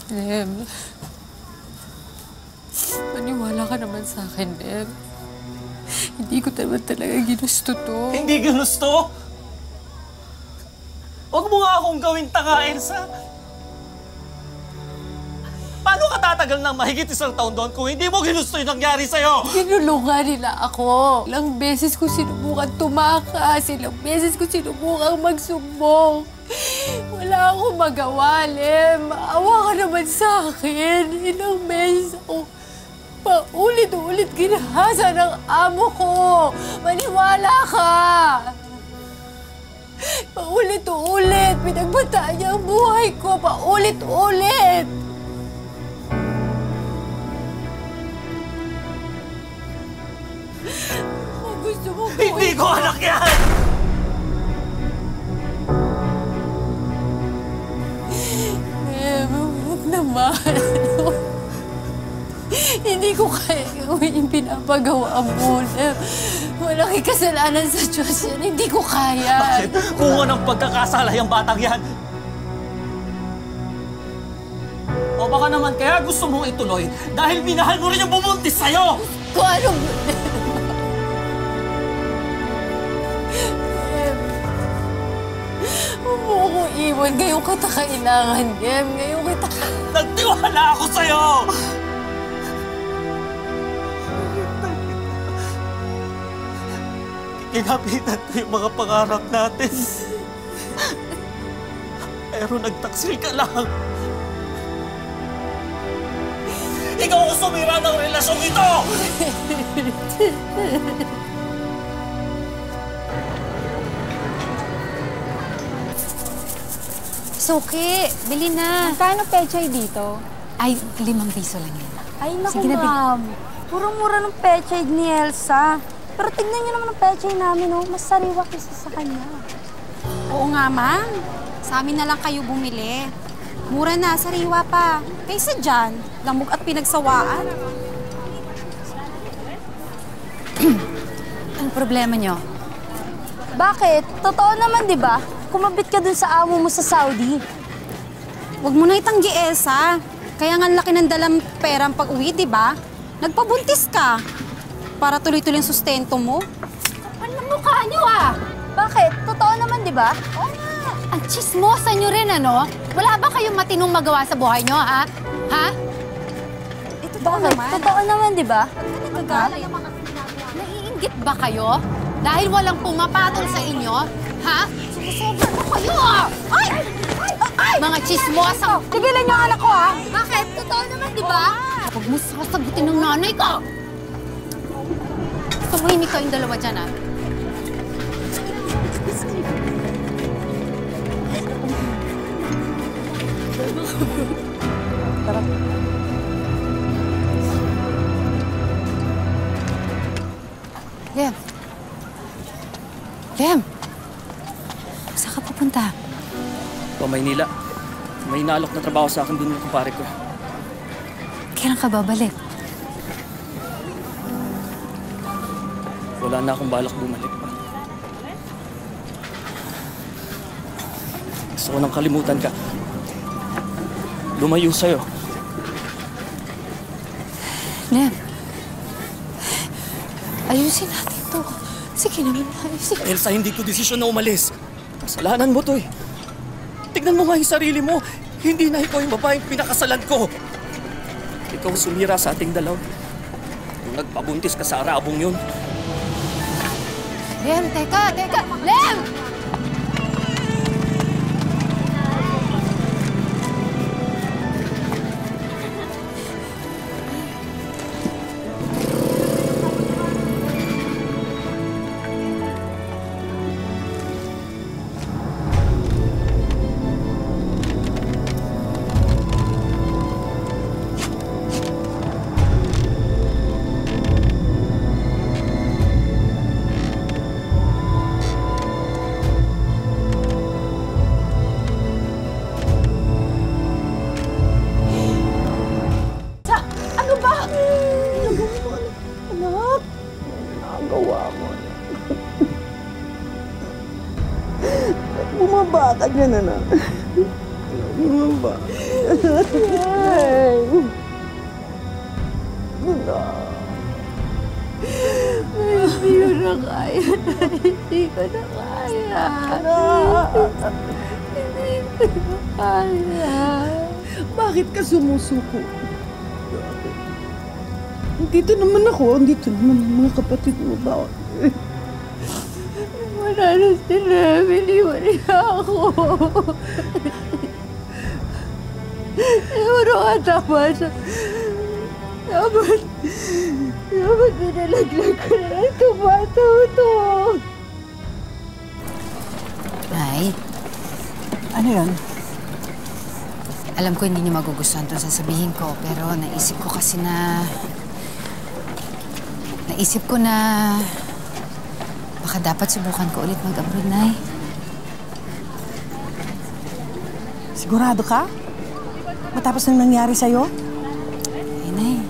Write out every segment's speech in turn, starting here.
Lem, maniwala ka naman sa akin, Lem. Hindi ko naman talaga ginusto to. Hindi ginusto? Huwag mo nga akong gawing tanga, Elsa. Paano ka tatagal ng mahigit 1 taon doon kung hindi mo ginusto yung nangyari sa'yo? Tinulungan nila ako. Ilang beses ko sinubukan tumakas. Ilang beses ko sinubukan magsumbong. Wala akong magawa, Lem. Maawa ka naman sa akin. Ilang beses ako paulit-ulit ginahasa ng amo ko. Maniwala ka. Paulit-ulit. Pinagbataan niya ang buhay ko. Paulit-ulit. Gusto mo ko. Hindi ko anak yan! Huwag naman. Hindi ko kaya gawin yung pinapagawa mo. Walang kasalanan sa Diyos yan. Hindi ko kaya. Bakit? Kung anong pagkakasala yung batang yan? O baka naman kaya gusto mong ituloy dahil minahal mo rin yung bumuntis sa'yo! Kung anong... Huwag mo akong iwan. Ngayon kita kailangan, Em. Ngayon kita... Nagtiwala ako sa'yo! Kinapitan ko yung mga pangarap natin. Pero nagtaksil ka lang. Ikaw ang sumira ng relasyong ito! Suki, bili na. Magkano pechay dito? Ay, 5 piso lang yan. Ay, naku, Sige na, ma'am. Murang-mura ng pechay ni Elsa. Pero tignan niyo naman ang pechay namin, oh. Mas sariwa kaysa sa kanya. Oo nga, ma'am. Sa amin na lang kayo bumili. Mura na, sariwa pa. Kaysa dyan, lamog at pinagsawaan. Ang problema nyo? Bakit? Totoo naman, di ba? Kumabit ka dun sa amo mo sa Saudi. Huwag mo na itanggi, Elsa. Kaya nga laki ng dalang perang pag-uwi, di ba? Nagpabuntis ka. Para tuloy-tuloy ang sustento mo. Kapal na mukha niyo, ah! Bakit? Totoo naman, di ba? Oo nga. Ang chismosa nyo rin, ano? Wala ba kayong matinong magawa sa buhay nyo, ha? Ha? Totoo naman. Totoo naman, di ba? Naiinggit ba kayo? Dahil walang pumapatol sa inyo? Ha? Sumusobra na kayo, ah! Ay! Ay! Mga chismosa! Tigilan niyo ang anak ko, ah! Bakit? Totoo naman, di ba? Huwag mo sasagutin ng nanay ko! Tumahimik kayong dalawa dyan, ah. Tara. Lem! Lem! Saan ka pupunta? Pa Maynila. May inaalok na trabaho sa akin dun yung kumpare ko. Kailan ka babalik? Wala na akong balak bumalik pa. Gusto ko nang kalimutan ka. Lumayo sa'yo. Lem! Ayusin natin to. Sige naman, ayusin. Elsa, hindi ko desisyon na umalis. Kasalanan mo to eh. Tignan mo nga yung sarili mo. Hindi na ikaw yung babaeng pinakasalan ko. Ikaw sumira sa ating dalaw. Kung nagpabuntis ka sa arabong yun. Lem, teka! Lem! Bumaba ka dyan, anak. Hindi ko na kaya. Hindi ko na kaya. Hindi ko na kaya. Bakit ka sumusuko? Dito naman ako. Dito naman ang mga kapatid mo ba? Wala na sila. Iniwan niya ako. Siguro ka tama siya. Dapat pinalaglag ko na lang tumataw-to. Nay, Ano yan? alam ko hindi niyo magugustuhan itong sasabihin ko, pero naisip ko na baka dapat subukan ko ulit mag-abroad, Nay. Sigurado ka? Matapos nang nangyari sa'yo? Eh, Nay,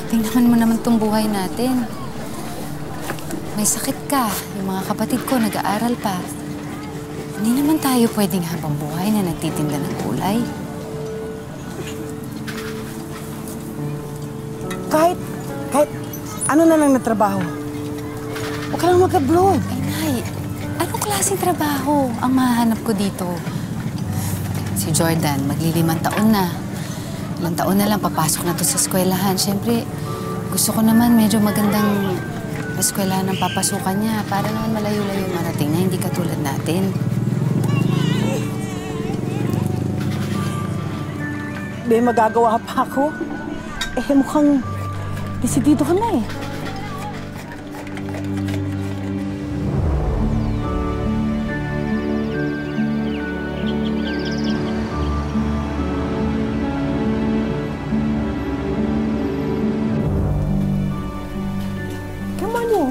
tingnan mo naman itong buhay natin. May sakit ka, yung mga kapatid ko nag-aaral pa. Hindi naman tayo pwedeng habang buhay na nagtitinda ng gulay. Kahit ano na lang na trabaho. Huwag ka lang mag-abroad. Ay, Nay, anong klaseng trabaho ang mahanap ko dito? Si Jordan, maglilimang taon na. Ilang taon na lang, papasok na to sa eskwelahan. Siyempre, gusto ko naman medyo magandang eskwelahan ng papasukan niya para naman malayo-layo marating na, hindi katulad natin. May magagawa pa ako. Mukhang desidido ka na eh.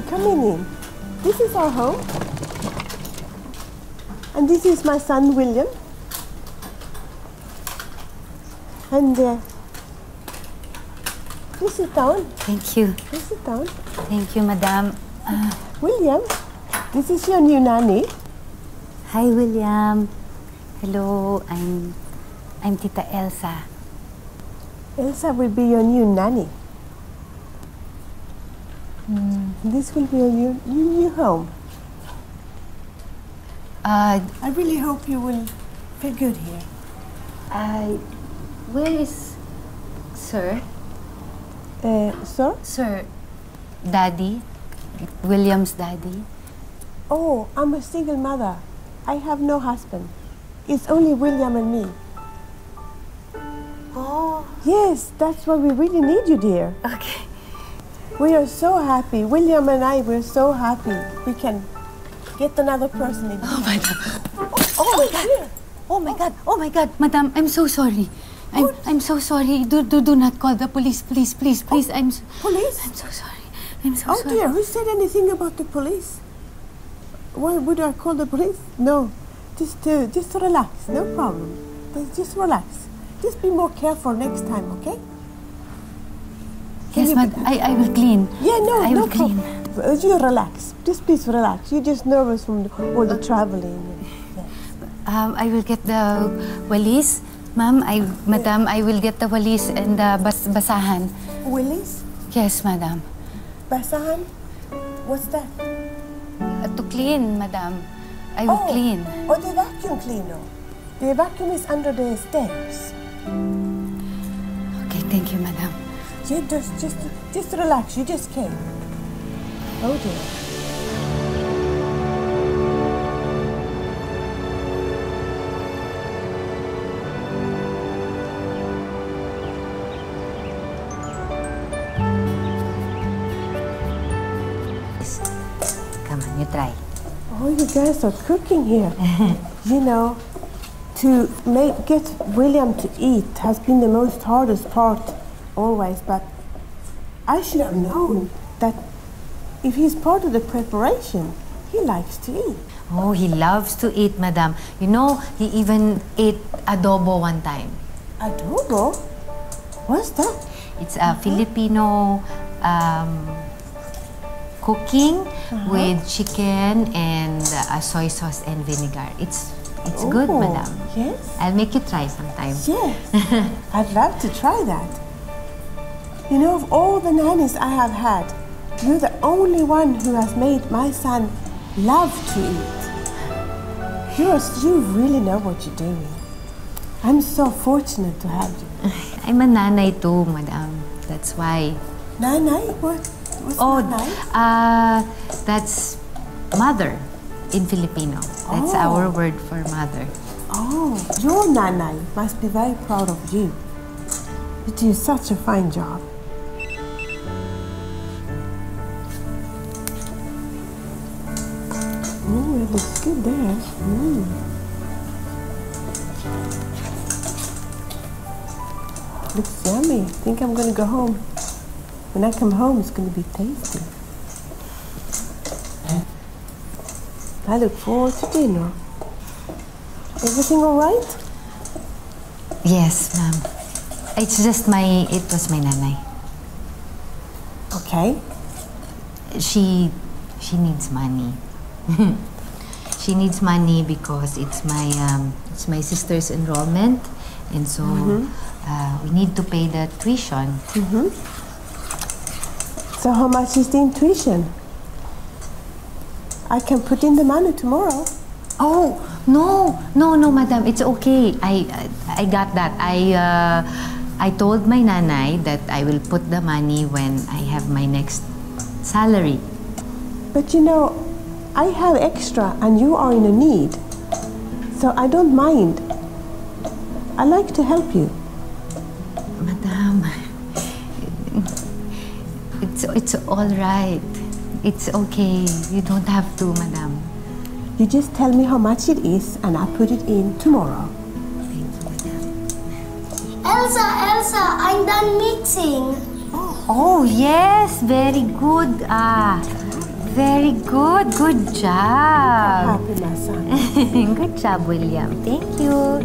Come in. This is our home. And this is my son, William. And please sit down. Thank you. Please sit down. Thank you, Madam. William, this is your new nanny. Hi, William. Hello, I'm Tita Elsa. Elsa will be your new nanny. This will be your new home. I really hope you will feel good here. Where is Sir? Sir? Sir, Daddy? William's daddy? Oh, I'm a single mother. I have no husband. It's only William and me. Oh, Yes, that's why we really need you, dear. okay. We are so happy. William and I, we're so happy. We can get another person in. Oh, Madam. Oh my God. Oh, my God. Oh, my God. Madam, I'm so sorry. I'm so sorry. Do not call the police, please. I'm Police? so sorry. I'm so Oh sorry. dear, who said anything about the police? Why would I call the police? No, just relax, no problem. Just relax. Just be more careful next time, okay? Yes, Madam. I will clean. Yeah, no, I no will clean. problem. You relax. Just please relax. You're just nervous from all the traveling. I will get the walis. Ma'am, Madam, I will get the walis and the basahan. Willis? Yes, Madam. Basahan? What's that? To clean, Madam. I will clean. Oh, the vacuum cleaner. The vacuum is under the stairs. Okay, thank you, Madam. You just relax. You just came. Oh dear. Come on, you try. Oh, you guys are cooking here. You know, to get William to eat has been the most hardest part always, but I should have known that if he's part of the preparation, he likes to eat. Oh, he loves to eat, Madam. You know, he even ate adobo one time. Adobo? What's that? It's a Filipino cooking with chicken and soy sauce and vinegar. It's It's good, Oh, madam. Yes? I'll make you try sometime. Yes. I'd love to try that. You know, of all the nannies I have had, you're the only one who has made my son love to eat. You really know what you're doing. I'm so fortunate to have you. I'm a nanay too, madam. That's why. Nanay? What's nanay? That's mother in Filipino. That's our word for mother. Oh, your nanay must be very proud of you. You do such a fine job. It looks good there. Looks yummy. I think I'm gonna go home. When I come home, it's gonna be tasty. I look forward to dinner. Everything all right? Yes, ma'am. It was my nanay. Okay. She needs money. She needs money because it's my sister's enrollment, and so we need to pay the tuition. So how much is the tuition? I can put in the money tomorrow. Oh no, madam, it's okay. I got that. I told my nanay that I will put the money when I have my next salary. But you know, I have extra and you are in a need. So I don't mind. I like to help you. Madam, it's all right. It's okay. You don't have to, madam. You just tell me how much it is and I'll put it in tomorrow. Thank you, madam. Elsa, I'm done mixing. Oh, yes. Very good. Very good. Good job. Happy, my son. Good job, William. Thank you.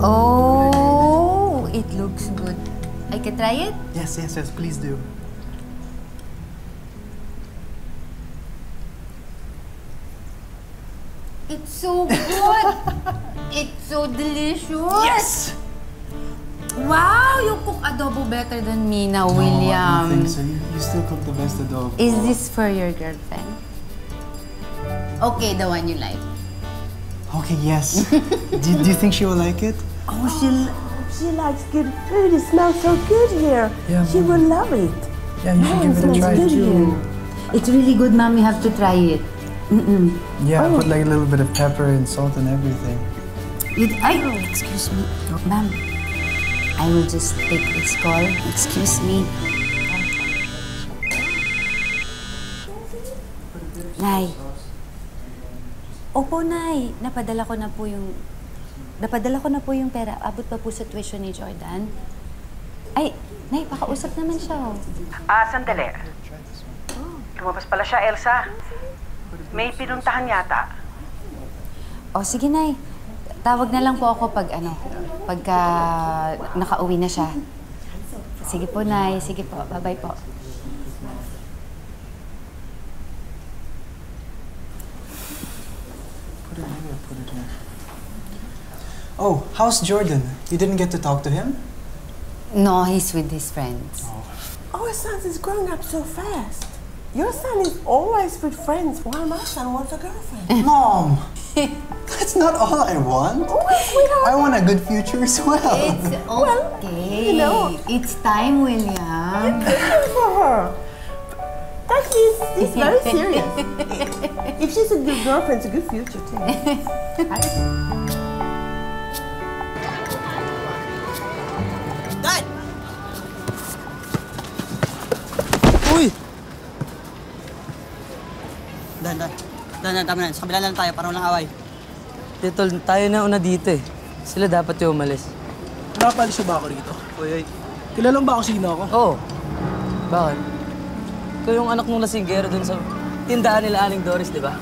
Oh, it looks good. I can try it? Yes, please do. It's so good! It's so delicious! Yes! Wow! You cook adobo better than me now, I William. think so. You still cook the best adobo. Is this for your girlfriend? Okay, the one you like. Okay, yes. do you think she will like it? Oh, she likes good food. It smells so good here. Yeah, she will love it. Yeah, you should give it a smells try good too. here. It's really good, Mom. You have to try it. Yeah, I put like a little bit of pepper and salt and everything. Excuse me. Ma'am, I will just take this call. Excuse me. Nay. Opo, Nay. Napadala ko na po yung pera. Abot pa po sa tuition ni Jordan. Ay, Nay, pakausap naman siya. Oh. Sandali. Lumabas pala siya, Elsa. May pinuntahan yata. O, sige, Nay. Tawag na lang po ako pagka nakauwi na siya. Sige po, Nay. Sige po. Bye-bye po. Put it here. Oh, how's Jordan? You didn't get to talk to him? No, he's with his friends. Our son is growing up so fast. Your son is always with friends, while my son wants a girlfriend. Mom! That's not all I want. I want a good future as well. It's okay. you know. It's time, William. Good for her. That means it's very serious. If she's a good girlfriend, it's a good future too. Dad! Uy! Dan, tama na. Sa kabila na lang tayo para walang away. Tol, tayo na una dito eh. Sila dapat yung umalis. Napalis ba ako rito? Uy, Kilala mo ba ako sino ako? Oo. Bakit? Ikaw yung anak ng lasinggero dun sa tindahan nila Aling Doris, di ba?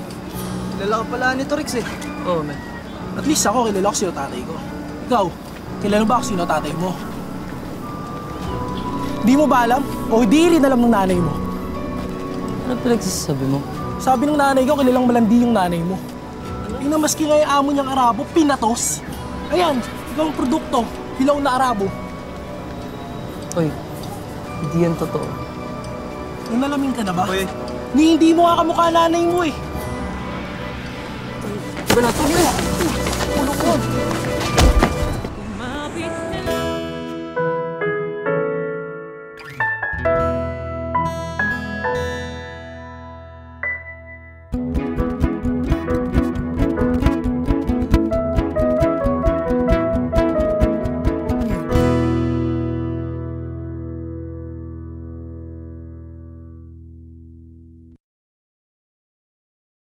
Kilala ka pala ni Torix eh. Oo, man. At least ako, kilala ko sino tatay ko. Ikaw, kilala ba ako sino tatay mo? Di mo ba alam? O di rin alam ng nanay mo? Ano pinagsasabi mo? Sabi ng nanay ko, kilalang malandi yung nanay mo. Tingnan, maski nga yung amo niyang Arabo, pinatos. Ayan, ikaw ang produkto, hilaw na Arabo. Hoy, hindi yan totoo. Nalamin ka na ba? Oy. Hindi mo nga kamukha nanay mo eh. Wala to niya. Ulo ko.